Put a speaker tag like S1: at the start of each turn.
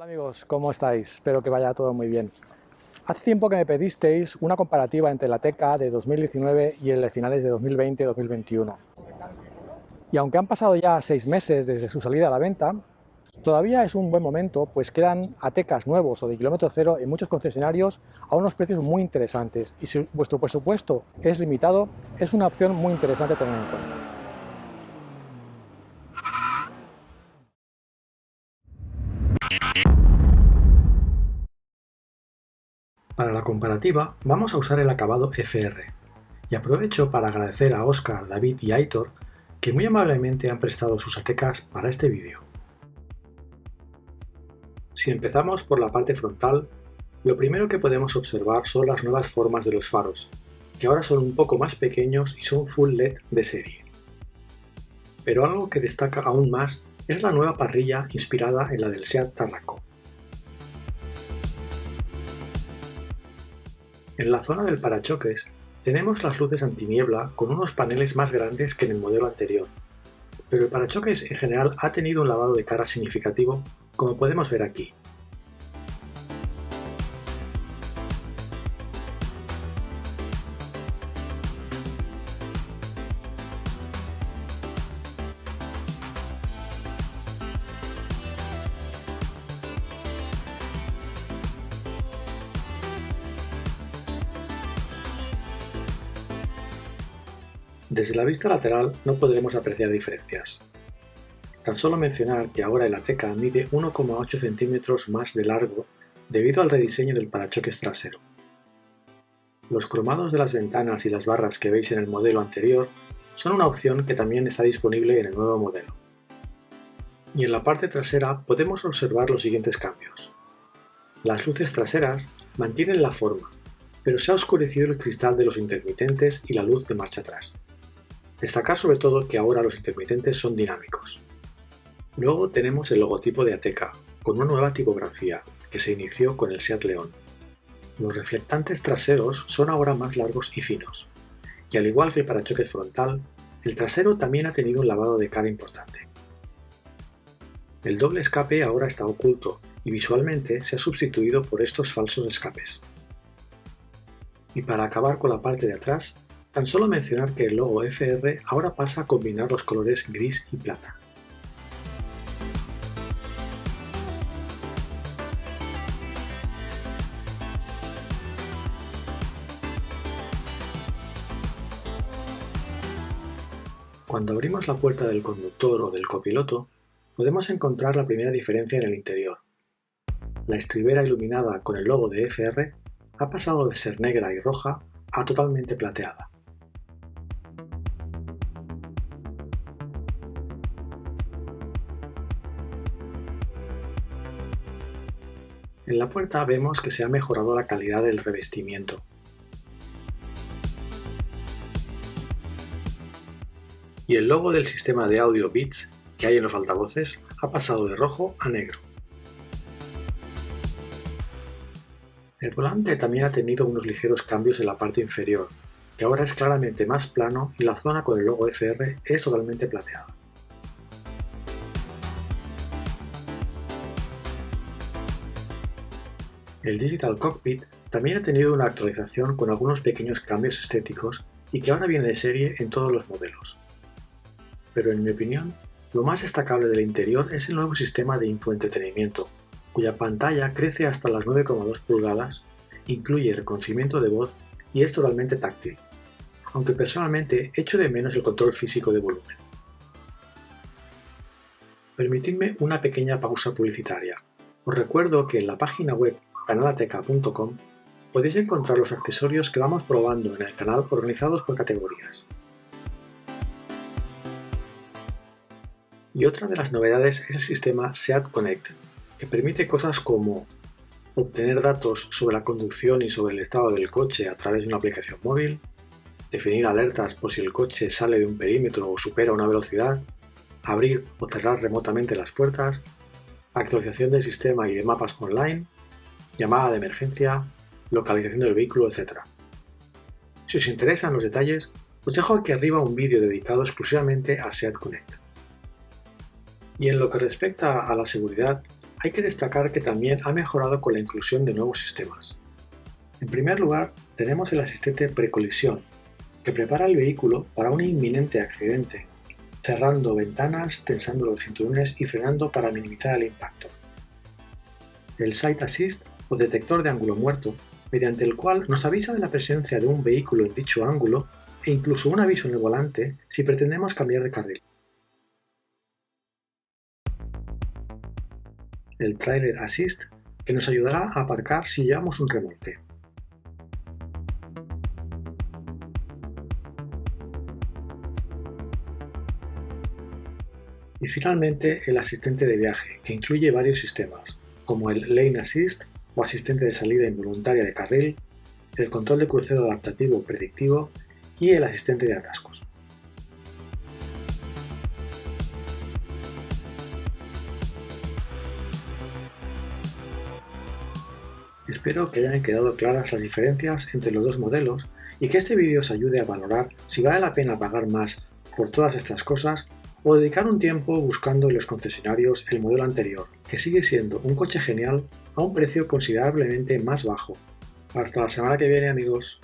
S1: Hola amigos, ¿cómo estáis? Espero que vaya todo muy bien. Hace tiempo que me pedisteis una comparativa entre la Ateca de 2019 y el de finales de 2020-2021. Y aunque han pasado ya 6 meses desde su salida a la venta, todavía es un buen momento, pues quedan Atecas nuevos o de kilómetro cero en muchos concesionarios a unos precios muy interesantes. Y si vuestro presupuesto es limitado, es una opción muy interesante a tener en cuenta. Para la comparativa vamos a usar el acabado FR. Y aprovecho para agradecer a Óscar, David y Aitor que muy amablemente han prestado sus Atecas para este vídeo. Si empezamos por la parte frontal, lo primero que podemos observar son las nuevas formas de los faros, que ahora son un poco más pequeños y son full LED de serie. Pero algo que destaca aún más es la nueva parrilla inspirada en la del Seat Tarraco. En la zona del parachoques tenemos las luces antiniebla con unos paneles más grandes que en el modelo anterior, pero el parachoques en general ha tenido un lavado de cara significativo, como podemos ver aquí. Desde la vista lateral no podremos apreciar diferencias. Tan solo mencionar que ahora el Ateca mide 1,8 centímetros más de largo debido al rediseño del parachoques trasero. Los cromados de las ventanas y las barras que veis en el modelo anterior son una opción que también está disponible en el nuevo modelo. Y en la parte trasera podemos observar los siguientes cambios. Las luces traseras mantienen la forma, pero se ha oscurecido el cristal de los intermitentes y la luz de marcha atrás. Destacar sobre todo que ahora los intermitentes son dinámicos. Luego tenemos el logotipo de Ateca, con una nueva tipografía, que se inició con el Seat León. Los reflectantes traseros son ahora más largos y finos, y al igual que el parachoques frontal, el trasero también ha tenido un lavado de cara importante. El doble escape ahora está oculto y visualmente se ha sustituido por estos falsos escapes. Y para acabar con la parte de atrás, tan solo mencionar que el logo FR ahora pasa a combinar los colores gris y plata. Cuando abrimos la puerta del conductor o del copiloto, podemos encontrar la primera diferencia en el interior. La estribera iluminada con el logo de FR ha pasado de ser negra y roja a totalmente plateada. En la puerta vemos que se ha mejorado la calidad del revestimiento. Y el logo del sistema de audio Beats que hay en los altavoces ha pasado de rojo a negro. El volante también ha tenido unos ligeros cambios en la parte inferior, que ahora es claramente más plano y la zona con el logo FR es totalmente plateada. El Digital Cockpit también ha tenido una actualización con algunos pequeños cambios estéticos y que ahora viene de serie en todos los modelos. Pero en mi opinión, lo más destacable del interior es el nuevo sistema de infoentretenimiento, cuya pantalla crece hasta las 9,2 pulgadas, incluye reconocimiento de voz y es totalmente táctil, aunque personalmente echo de menos el control físico de volumen. Permitidme una pequeña pausa publicitaria. Os recuerdo que en la página web canalateca.com podéis encontrar los accesorios que vamos probando en el canal organizados por categorías. Y otra de las novedades es el sistema Seat Connect, que permite cosas como obtener datos sobre la conducción y sobre el estado del coche a través de una aplicación móvil, definir alertas por si el coche sale de un perímetro o supera una velocidad, abrir o cerrar remotamente las puertas, actualización del sistema y de mapas online, llamada de emergencia, localización del vehículo, etc. Si os interesan los detalles, os dejo aquí arriba un vídeo dedicado exclusivamente a Seat Connect. Y en lo que respecta a la seguridad, hay que destacar que también ha mejorado con la inclusión de nuevos sistemas. En primer lugar, tenemos el asistente precolisión, que prepara el vehículo para un inminente accidente, cerrando ventanas, tensando los cinturones y frenando para minimizar el impacto. El Side Assist o detector de ángulo muerto, mediante el cual nos avisa de la presencia de un vehículo en dicho ángulo e incluso un aviso en el volante si pretendemos cambiar de carril. El Trailer Assist, que nos ayudará a aparcar si llevamos un remolque. Y finalmente el asistente de viaje, que incluye varios sistemas, como el Lane Assist o asistente de salida involuntaria de carril, el control de crucero adaptativo predictivo y el asistente de atascos. Espero que hayan quedado claras las diferencias entre los dos modelos y que este vídeo os ayude a valorar si vale la pena pagar más por todas estas cosas o dedicar un tiempo buscando en los concesionarios el modelo anterior, que sigue siendo un coche genial a un precio considerablemente más bajo. Hasta la semana que viene, amigos.